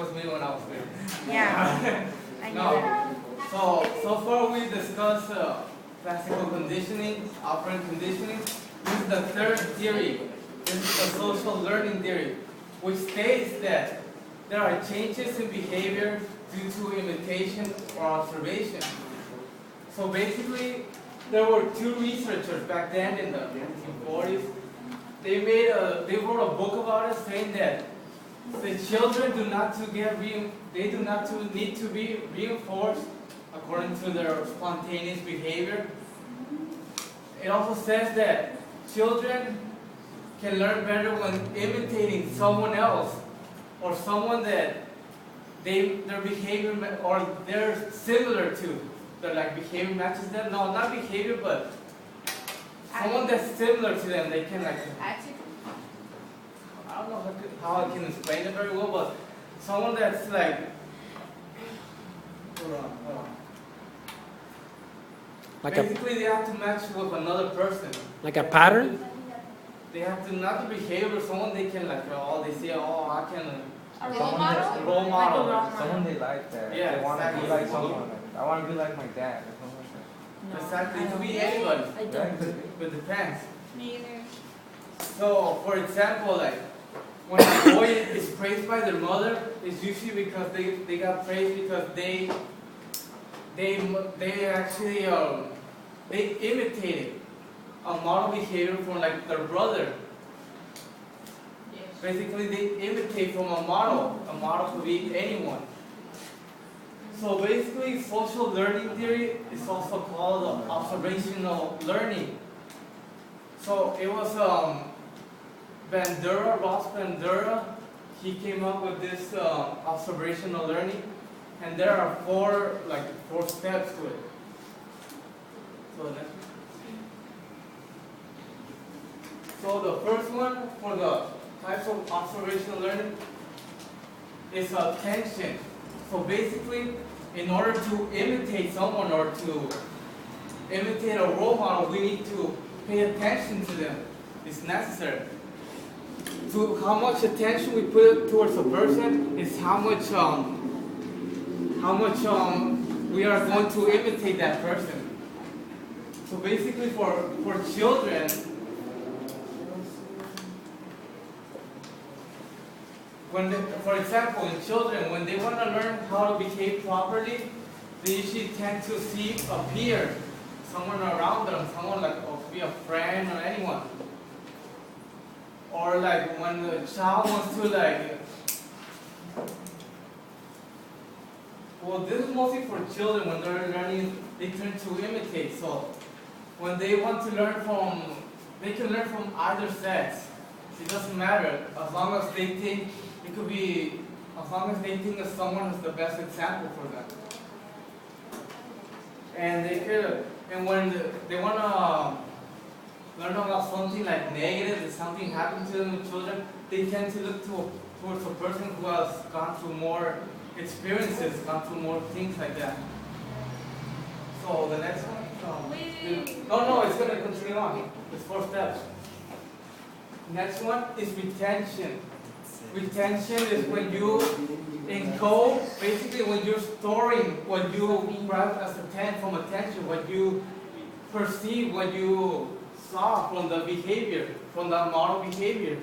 was me when I was there. Yeah. I knew No. that. So far we discussed classical conditioning, operant conditioning. This is the third theory. This is the social learning theory, which states that there are changes in behavior due to imitation or observation. So basically, there were two researchers back then in the 1940s. They wrote a book about it, saying that the children do not need to be reinforced according to their spontaneous behavior. It also says that children can learn better when imitating someone else or someone that their behavior or they're similar to. Their like behavior matches them. No, not behavior, but someone that's similar to them. They can like. Attitude. I don't know how I can explain it very well, but someone that's like. Hold on. Like Basically, they have to match with another person. like a pattern? They have to not the behavior of someone they can like. Oh, they say, oh, I can. A role Someone model? that's- Role model. Like a role model. Someone they like that. Yeah, They want to exactly. be like someone. I want to be like my dad or something like that. No, Exactly, I it could don't. be anybody. I Yeah, it don't. could be. But it depends. Me either. So, for example, like when a boy is praised by their mother, it's usually because they got praised because they actually they imitated a model behavior from like their brother. Yes. Basically, they imitate from a model. A model could be anyone. So basically, social learning theory is also called observational learning. So it was Ross Bandura, he came up with this observational learning, and there are four steps to it. So the next one. So the first one for the types of observational learning is attention. So basically, in order to imitate someone or to imitate a role model, we need to pay attention to them. It's necessary. To how much attention we put towards a person is how much we are going to imitate that person. So basically, for children, for example, in children, when they want to learn how to behave properly, they usually tend to see a peer, someone around them, someone like be a friend or anyone. Or like when the child wants to well, this is mostly for children when they're learning, they tend to imitate. So when they want to learn they can learn from either sex. It doesn't matter as long as they think that someone is the best example for them. And when they want to learn about something like negative, if something happened to them with children, they tend to look towards a person who has gone through more experiences, gone through more things like that. So the next one? No, it's going to continue on. It's 4 steps. Next one is retention. Retention is when you encode, basically when you're storing what you grab as from attention, what you perceive, what you saw from the behavior, from the model behavior.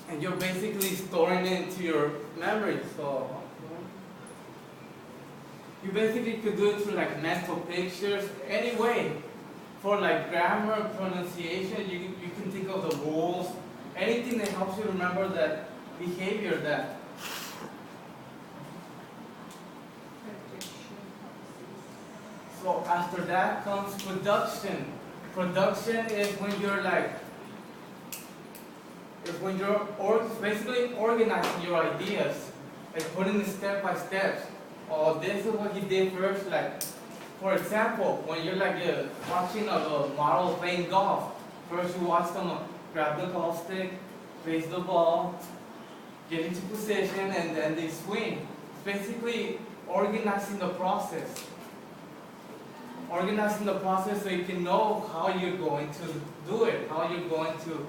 And you're basically storing it into your memory. So you basically could do it through like mental pictures, any way. For like grammar, pronunciation, you can think of the rules, anything that helps you remember that behavior that. So after that comes production. Production is when you're basically organizing your ideas, like putting it step by step. Oh, this is what you did first. Like, for example, when you're watching a model playing golf, first you watch them grab the golf stick, place the ball, get into position, and then they swing. It's basically organizing the process. Organizing the process so you can know how you're going to do it, how you're going to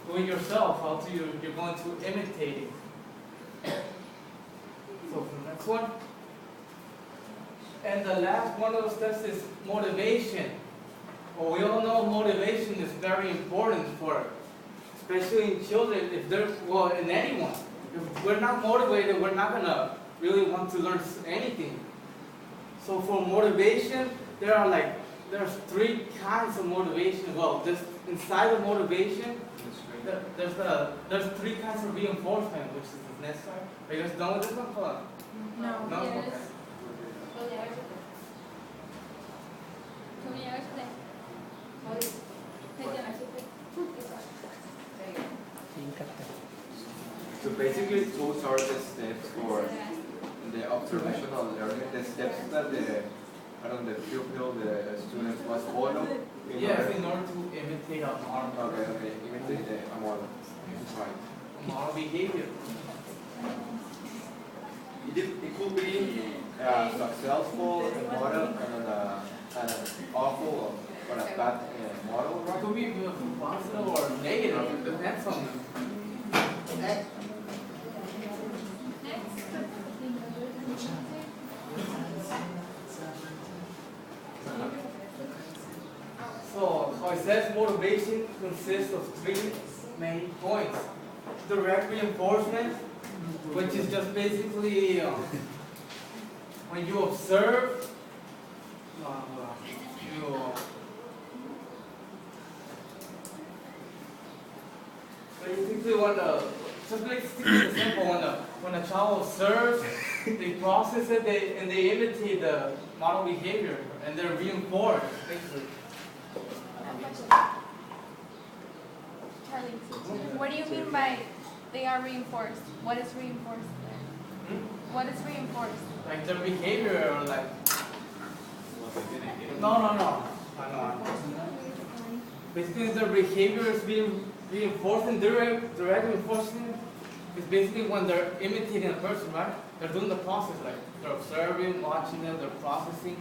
do it yourself, you're going to imitate it. next one. And the last one of those steps is motivation. Well, we all know motivation is very important for, especially in children, if they're, well, in anyone. If we're not motivated, we're not gonna really want to learn anything. So for motivation, there's three kinds of motivation. Well, just inside of motivation, there's three kinds of reinforcement, which is the next slide. Are you guys done with this one? Hold on. No. No? Yes. Okay. So basically, those are the steps for the observational learning, the steps that the pupil, the student must follow. Yes, in order to imitate a model. Okay, imitate a model. Right. Model behavior. It could be successful model and an awful or a bad model, It right? could be positive or negative, it depends on So it says motivation consists of three main points. Direct reinforcement, which is just basically when you observe, basically just like simple, when a child observes, they process it, and they imitate the model behavior, and they're reinforced, basically. Charlie, what do you mean by they are reinforced? What is reinforced there? What is reinforced? Like their behavior, or like. No. Basically, their behavior is being reinforced, and direct reinforcement is basically when they're imitating a person, right? They're doing the process, like they're observing, watching them, they're processing.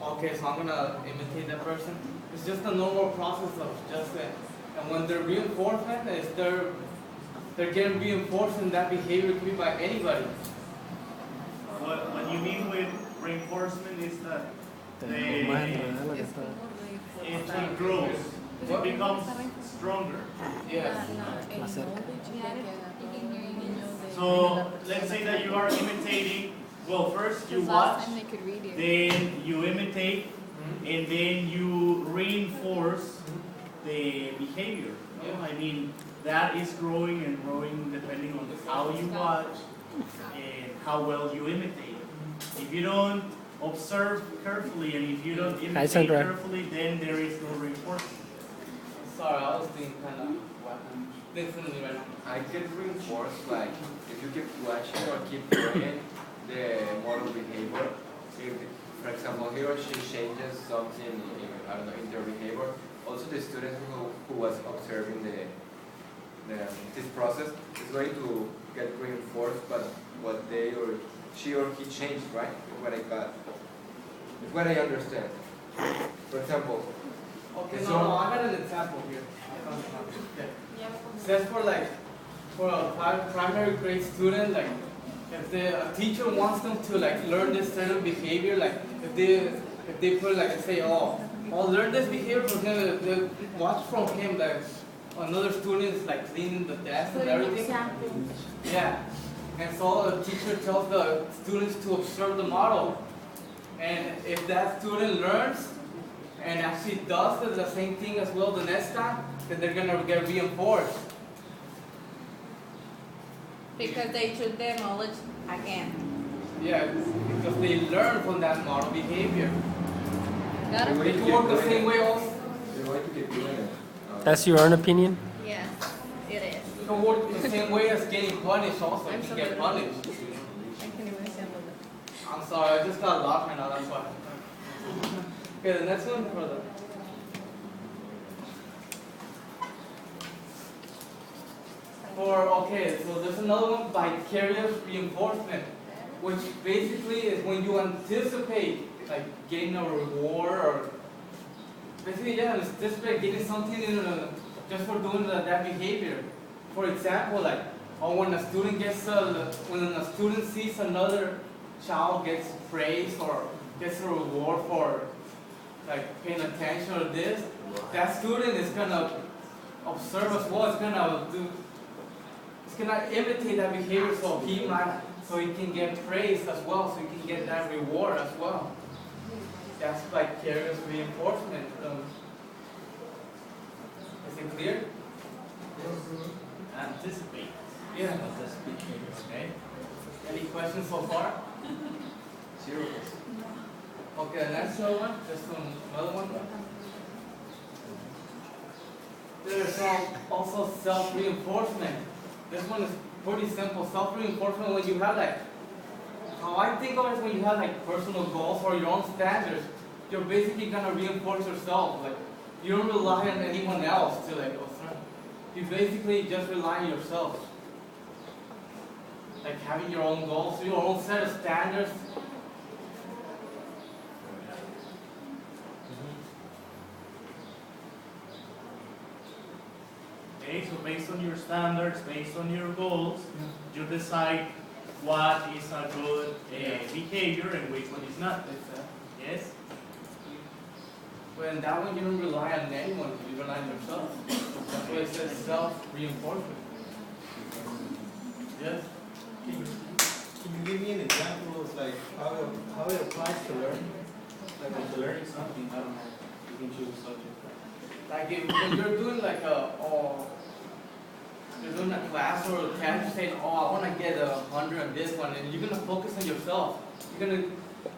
Okay, so I'm gonna imitate that person. It's just a normal process of just that. And when they're reinforcement, is they're getting reinforced, and that behavior can be by anybody. What you mean with reinforcement is that it grows, it becomes stronger. Yes. So let's say that you are imitating, well, first you watch, then you imitate, and then you reinforce the behavior. You know? I mean, that is growing and growing depending on how you watch and how well you imitate. If you don't observe carefully and if you don't imitate carefully, then there is no reinforcement. Sorry, I was thinking kind of differently right now. I get reinforced, like if you keep watching or keep doing the model behavior. If, for example, he or she changes something in their behavior. Also, the student who was observing this process is going to get reinforced, but what she or he changed, right? Is what I got. It's what I understand. For example. Okay, no, I got an example here. Okay. Says for a primary grade student, like if a teacher wants them to learn this certain behavior, like if they put say, oh, I'll learn this behavior, but then they watch from him like another student is cleaning the desk and everything. Yeah. And so the teacher tells the students to observe the model. And if that student learns and actually does the same thing as well the next time, then they're gonna get reinforced. Because they took their knowledge again. Yeah, because they learn from that model behavior. Got it? They can work the same way also. They're going to keep doing it. That's your own opinion? Yes, it is. They can work the same way as getting punished also. You get punished. I can even sample it. I'm sorry, I just got lost right now, that's why. Okay, the next one, brother. Okay, so there's another one, vicarious reinforcement, which basically is when you anticipate getting a reward, or basically anticipate getting something just for doing that behavior. For example, when a student sees another child gets praise or gets a reward for like paying attention or this, that student is gonna observe as well. It's gonna imitate that behavior so he can get praise as well, so he can get that reward as well. That's vicarious reinforcement. Is it clear? Anticipate. Yeah. Okay. Any questions so far? Zero. Okay, next one. Just another one. There's also self-reinforcement. This one is pretty simple. Self-reinforcement, when you have like, how I think of it is when you have like personal goals or your own standards, you're basically gonna reinforce yourself. Like you don't rely on anyone else to like, you basically just rely on yourself. Like having your own goals, your own set of standards. Okay, so based on your standards, based on your goals, you decide what is a good behavior and which one is not. Yes? Well, in that one, you don't rely on anyone, you rely on yourself. That's why it says self-reinforcement. Yes? Can you give me an example of like how it applies to learning? Like when you're learning something, I don't know, you can choose a subject. Like when you're doing like you're doing a class or a test, you're saying, oh, I want to get 100 on this one, and you're going to focus on yourself. You're going to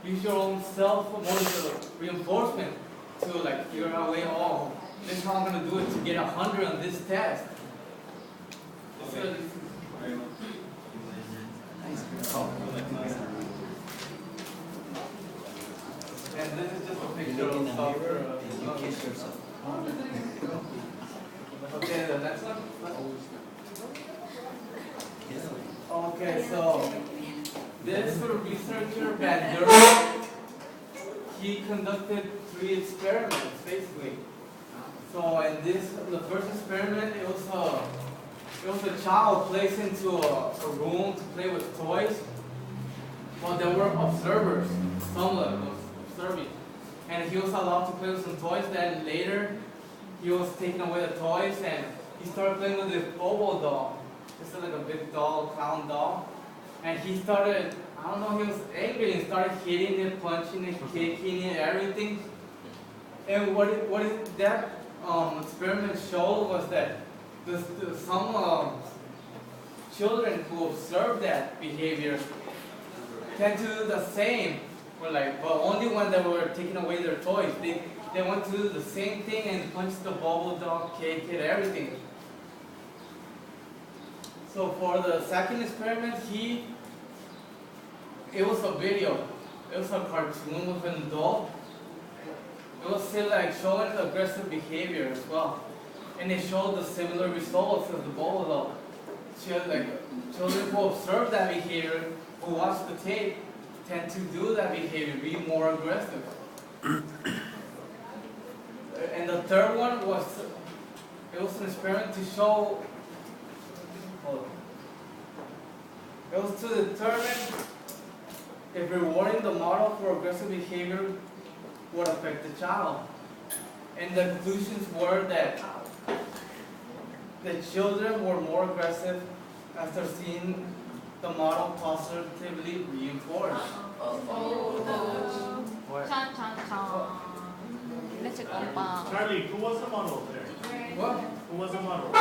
use your own self-reinforcement to like figure out a way, oh, this is how I'm going to do it to get 100 on this test. Okay. And this is just a picture of you kiss yourself. Okay, the next one. Okay, so this researcher, Van he conducted 3 experiments basically. So in the first experiment, it was a child placed into a room to play with toys. Well, there were observers. Someone was observing, and he was allowed to play with some toys. Then later, he was taking away the toys, and he started playing with this Bobo doll. It's like a big doll, clown doll. And he started, I don't know, he was angry and started hitting it, punching it, kicking it, everything. And what that experiment showed was that some children who observed that behavior tend to do the same. But only when they were taking away their toys. They went to do the same thing and punch the bubble doll, kick it, everything. So for the second experiment, it was a video. It was a cartoon with an adult. It was still like showing aggressive behavior as well. And it showed the similar results of the bubble doll. Children who observe that behavior, who watch the tape, tend to do that behavior, be more aggressive. And the third one was an experiment to show, it was to determine if rewarding the model for aggressive behavior would affect the child. And the conclusions were that the children were more aggressive after seeing the model positively reinforced. Chan, chan, chan. Leche con pan. Charlie, who was the model there? What? Who was the model?